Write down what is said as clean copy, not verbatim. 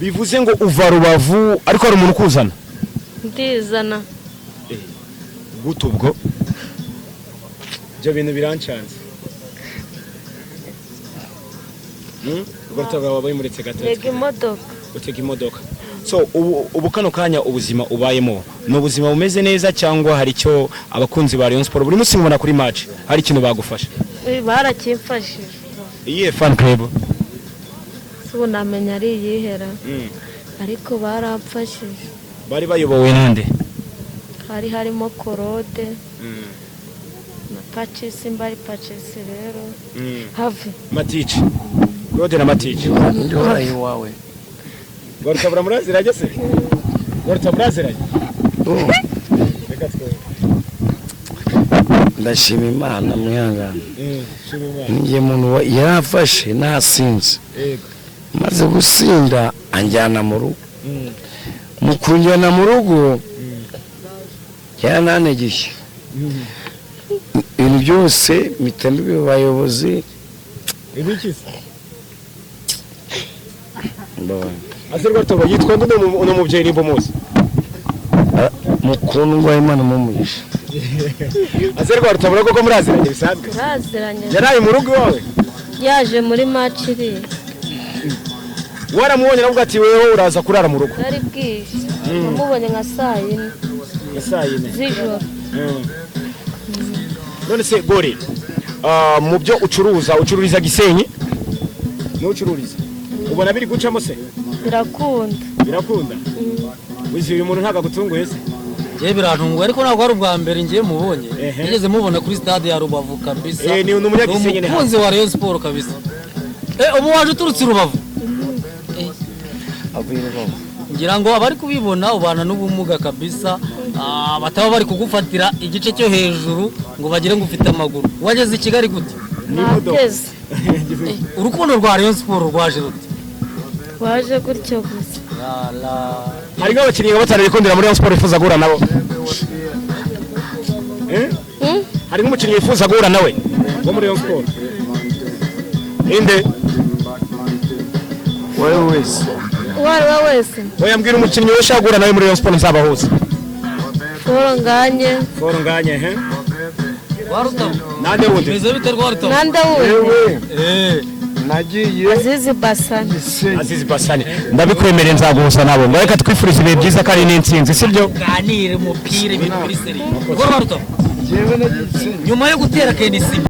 bivuze ngo uva Rubavu ariko hari umuntu ukuzana ndizana gute ubwo ibyo bintu birancanze Rwarutaga wabaye muretse gatatu yega imodoka utega imodoka so ubu kano kanya ubuzima ubayemo ni ubuzima bumeze neza cyangwa hari icyo abakunzi ba Rayon Sport buri munsi mubona kuri match hari ikintu bagufasha barakimfashije iyihe fan club ubu namenya ari iyihera ariko baramfashije bari bayobowe nande hari harimo Korode na Pachisi mbari Pachisi rero have Matici Korode na Matici ndi warayi wawe Rwarutabura muraziranye se Rwarutabura muraziranye reka twe ndashima Imana mwihangana shima Imana ngiye muntu yarafashe nasinze yego maze gusinda anjyana mu rugo mu kunjyana mu rugo cyananegishye ibintu byose mitambi bayobozi ibikise Ase Rwarutabura yitwa nde uno mubyeyi nimbo muzi mukuru ngo Imana mumugisha Ase Rwarutabura koko muraziranye bisanzwe muraziranye yaraye mu rugo wawe yaje muri match iri waramubonye navuga ati wewe uraza kurara mu rugo yari bwije namubonye nka saa yine z'ijoro none se Gori mu byo ucururiza Gisenyi n'ucururiza ubona biri gucamo se birakunda wizi uyu muntu ntaga gutunguye se je birantunguye ariko ntabwo ari ubwa mbere ngiye mubonye nigeze mubona kuri stade ya Rubavu kabisa ni umunyagisenyi ne umukunzi wa Rayon Sport kabisa ubu waje uturutse Rubavu ngira ngo abari kubibona ubana n'ubumuga kabisa bataba bari kugufatira igice cyo hejuru ngo bagire ngo ufite amaguru wageze i Kigali gute nageze urukundo rwa Rayon Sport rwaje rute waje gutyo gusa hari nk'abakinnyi batarabikundira muri Rayon Sport ifuza guhura nabo hari nk'umukinnyi wifuza guhura nawe wo muri Rayon Sport inde wowe wese uwo ari we wese oyambwira umukinnyi ushaka guhura nawe muri Rayon Sport nzabahuza Foro nganye Rwarutabu nande wundi meze bite Rwarutabu nande wundi nagiye Azizi Basani ndabikwemereye nzaguhuza nabo ngo reka twifurize ibihe byiza kandi n'intsinzi sibyo ganire umupira ibintu kuri seri Rwarutabu nyuma yo gutera Kenisi